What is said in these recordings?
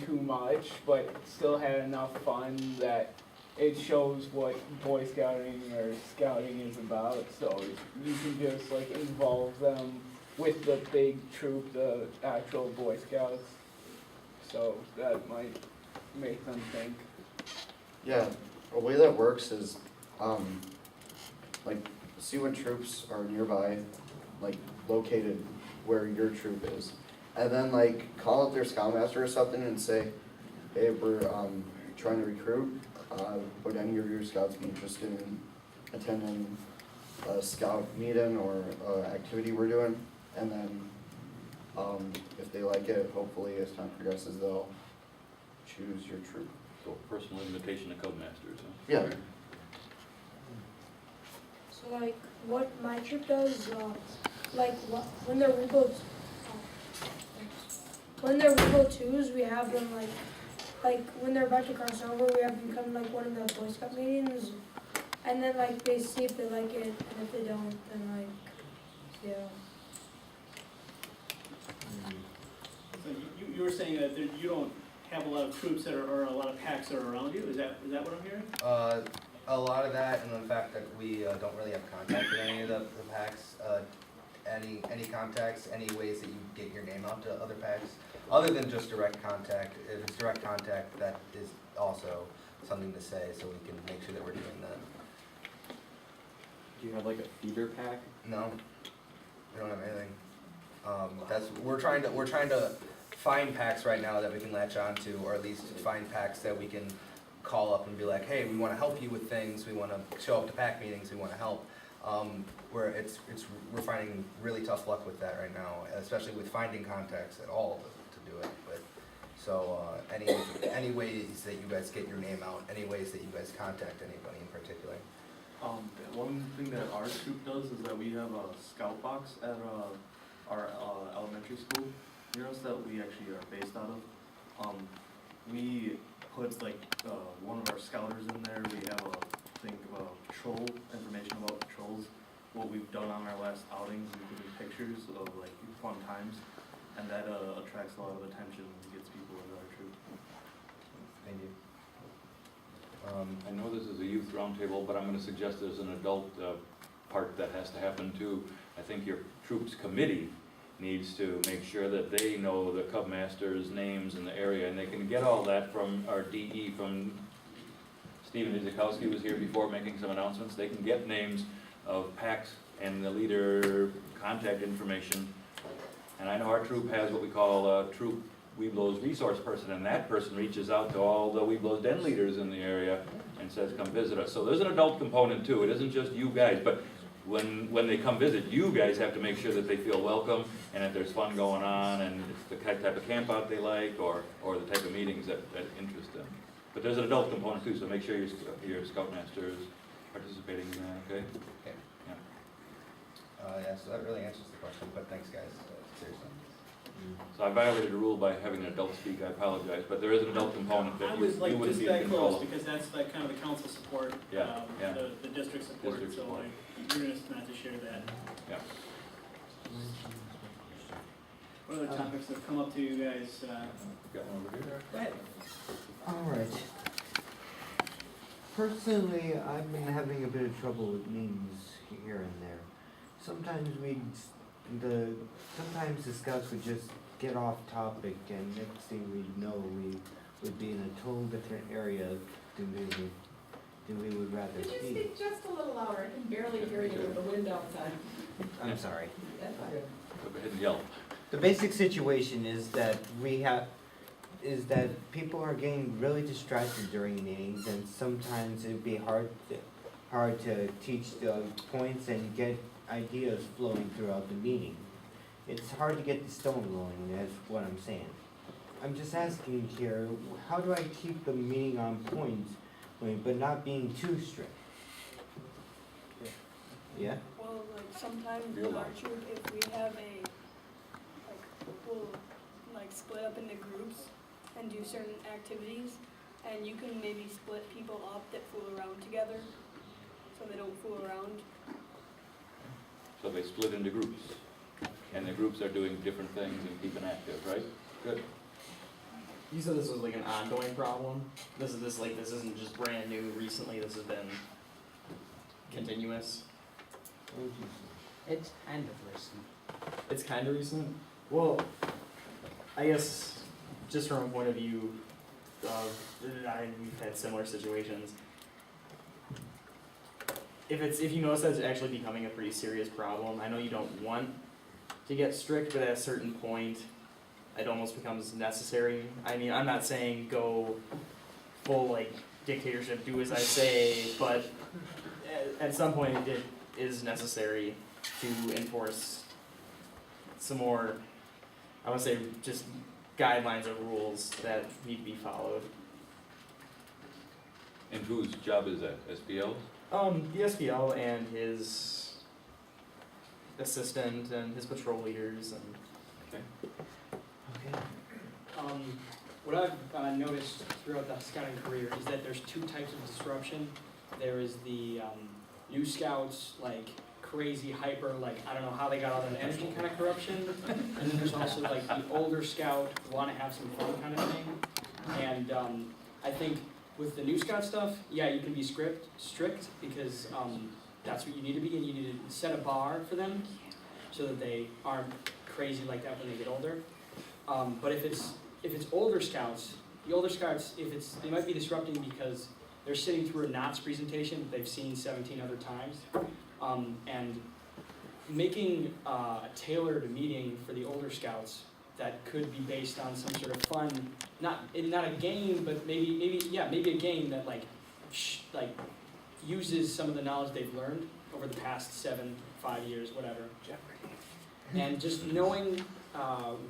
too much, but still had enough fun that it shows what Boy Scouting or Scouting is about. So you can just like involve them with the big troop, the actual Boy Scouts. So that might make them think. Yeah, a way that works is, like, see what troops are nearby, like, located where your troop is. And then, like, call up their scoutmaster or something and say, hey, we're, trying to recruit, would any of your scouts be interested in attending a scout meeting or, activity we're doing? And then, if they like it, hopefully as time progresses, they'll choose your troop. So personal invitation to Cubmasters, huh? Yeah. So like what my troop does, when they're Weebo 2s, we have them like when they're about to cross over, we have them come like one of the Boy Scout meetings, and then like they see if they like it, and if they don't, then like yeah. So you were saying that you don't have a lot of troops that are, or a lot of packs that are around you, is that what I'm hearing? A lot of that, and the fact that we don't really have contact with any of the packs, any contacts, any ways that you get your name out to other packs, other than just direct contact. If it's direct contact, that is also something to say, so we can make sure that we're doing that. Do you have like a feeder pack? No, we don't have anything. We're trying to find packs right now that we can latch on to, or at least find packs that we can call up and be like, hey, we want to help you with things, we want to show up to pack meetings, we want to help. Where we're finding really tough luck with that right now, especially with finding contacts at all to do it. But so any ways that you guys get your name out, any ways that you guys contact anybody in particular. One thing that our troop does is that we have a scout box at our elementary school near us that we actually are based out of. We put like one of our scouters in there. We have a thing about troll information about trolls, what we've done on our last outings. We put in pictures of like fun times, and that attracts a lot of attention and gets people into our troop. Thank you. I know this is a youth roundtable, but I'm going to suggest there's an adult part that has to happen too. I think your troops committee needs to make sure that they know the Cubmasters' names in the area, and they can get all that from our DE, from Stephen Izakowski was here before making some announcements. They can get names of packs and the leader contact information. And I know our troop has what we call a troop Weeblo's resource person, and that person reaches out to all the Weeblo's den leaders in the area and says, come visit us. So there's an adult component too. It isn't just you guys, but when they come visit, you guys have to make sure that they feel welcome and that there's fun going on and it's the type of camp out they like, or the type of meetings that interest them. But there's an adult component too, so make sure your Scoutmaster is participating in that, okay? Okay. Yeah. Yeah, so that really answers the question, but thanks guys, seriously. So I violated a rule by having an adult speak, I apologize, but there is an adult component that I you was like wouldn't just be in that control close, of. because that's like kind of the council support, Yeah, yeah. the district support, District so support. like, you're just not to share that. Yeah. What other topics have come up to you guys? Got one over here? Go ahead. All right. Personally, I've been having a bit of trouble with meetings here and there. Sometimes sometimes the scouts would just get off topic, and next thing we'd know, we would be in a total different area than we would rather Could you be. speak just a little louder? I can barely hear you with the wind outside. I'm sorry. That's fine. Go ahead and yell. The basic situation is that people are getting really distracted during meetings, and sometimes it'd be hard to teach the points and get ideas flowing throughout the meeting. It's hard to get the stone rolling, that's what I'm saying. I'm just asking here, how do I keep the meeting on point, but not being too strict? Yeah? Well, like sometimes Real in our life. troop, if we have we'll like split up into groups and do certain activities, and you can maybe split people up that fool around together, so they don't fool around. So they split into groups, and the groups are doing different things and keeping active, right? Good. you said this was like an ongoing problem? This isn't just brand new recently, this has been continuous? What would you say? It's kind of recent. It's kind of recent? Well, I guess just from a point of view of, we've had similar situations. If you notice that it's actually becoming a pretty serious problem, I know you don't want to get strict, but at a certain point, it almost becomes necessary. I mean, I'm not saying go full like dictatorship, do as I say, but at some point it is necessary to enforce some more, I want to say, just guidelines or rules that need to be followed. And whose job is that, SPL? The SPL and his assistant and his patrol leaders and. Okay. What I've noticed throughout the scouting career is that there's two types of disruption. There is the new scouts, like crazy, hyper, like I don't know how they got all that energy kind of corruption. And then there's also like the older scout, want to have some fun kind of thing. And I think with the new scout stuff, yeah, you can be strict because that's what you need to be, and you need to set a bar for them so that they aren't crazy like that when they get older. But if it's older scouts, the older scouts, they might be disrupting because they're sitting through a Knots presentation that they've seen 17 other times, and making a tailored meeting for the older scouts that could be based on some sort of fun, not a game, but maybe a game that like uses some of the knowledge they've learned over the past 5 years, whatever. And just knowing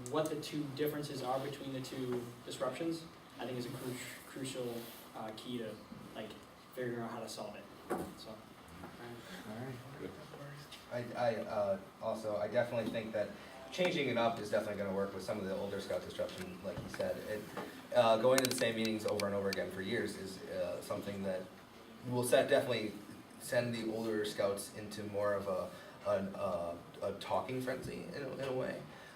what the two differences are between the two disruptions, I think is a crucial key to like figuring out how to solve it. So. I definitely think that changing it up is definitely gonna work with some of the older scout disruption, like you said. Going to the same meetings over and over again for years is something that will definitely send the older scouts into more of a talking frenzy in a way.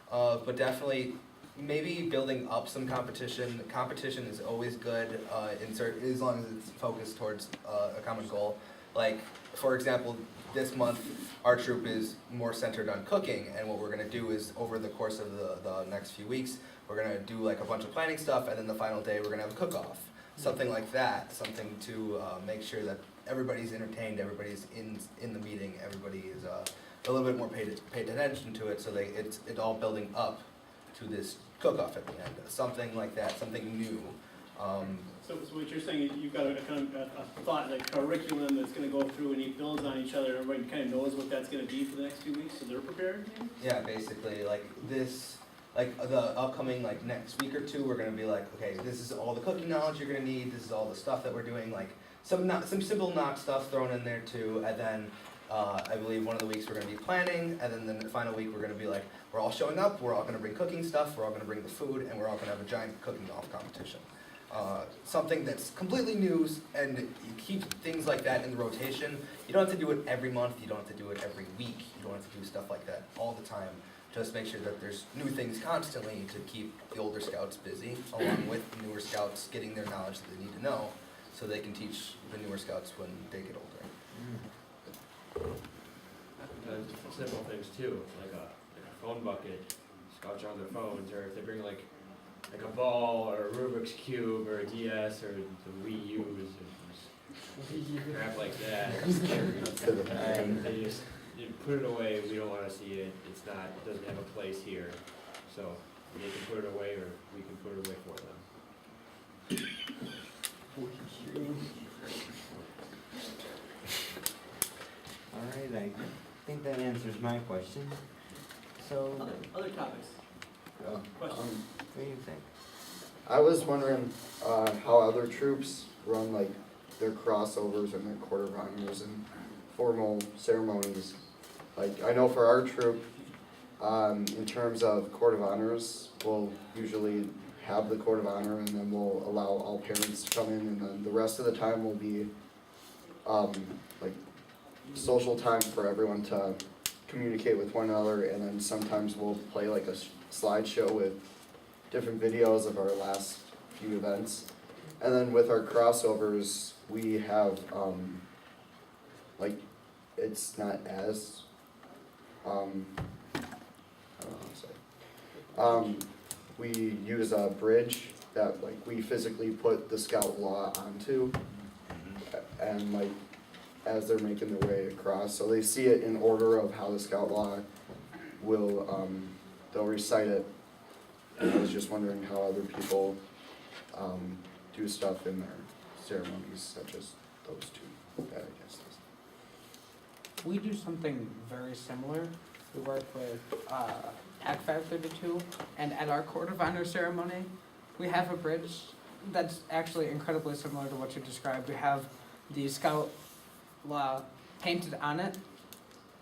But definitely maybe building up some competition. Competition is always good as long as it's focused towards a common goal. Like, for example, this month our troop is more centered on cooking, and what we're gonna do is over the course of the next few weeks, we're gonna do like a bunch of planning stuff, and then the final day we're gonna have a cook-off. Something like that, something to make sure that everybody's entertained, everybody's in the meeting, everybody is a little bit more paid attention to it, so it's all building up to this cook-off at the end. Something like that, something new. So what you're saying is you've got a kind of a thought, like curriculum that's gonna go through and it builds on each other, everybody kind of knows what that's gonna be for the next few weeks, so they're prepared? Yeah, basically, like this, like the upcoming like next week or two, we're gonna be like, okay, this is all the cooking knowledge you're gonna need, this is all the stuff that we're doing, like some simple knock stuff thrown in there too, and then I believe one of the weeks we're gonna be planning, and then the final week we're gonna be like, we're all showing up, we're all gonna bring cooking stuff, we're all gonna bring the food, and we're all gonna have a giant cooking off competition. Something that's completely new, and you keep things like that in the rotation. You don't have to do it every month, you don't have to do it every week, you don't have to do stuff like that all the time. Just make sure that there's new things constantly to keep the older scouts busy, along with the newer scouts getting their knowledge that they need to know, so they can teach the newer scouts when they get older. Simple things too, like a phone bucket, scouts are on their phones, or if they bring like a ball or a Rubik's Cube or a DS or the Wii U's or crap like that. And they just put it away, we don't want to see it, it doesn't have a place here. So they can put it away or we can put it away for them. Alright, I think that answers my question. So, Other topics? Questions? what do you think? I was wondering how other troops run like their crossovers and their quarter of honors and formal ceremonies. Like I know for our troop, in terms of court of honors, we'll usually have the court of honor and then we'll allow all parents to come in, and then the rest of the time will be like social time for everyone to communicate with one another, and then sometimes we'll play like a slideshow with different videos of our last few events. And then with our crossovers, we have, like, it's not as, I don't know how to say. We use a bridge that, like, we physically put the scout law onto, and like, as they're making their way across, so they see it in order of how the scout law will, they'll recite it. And I was just wondering how other people, do stuff in their ceremonies, such as those two, I guess. We do something very similar. We work with Act 532, and at our Court of Honor ceremony, we have a bridge that's actually incredibly similar to what you described. We have the Scout law painted on it,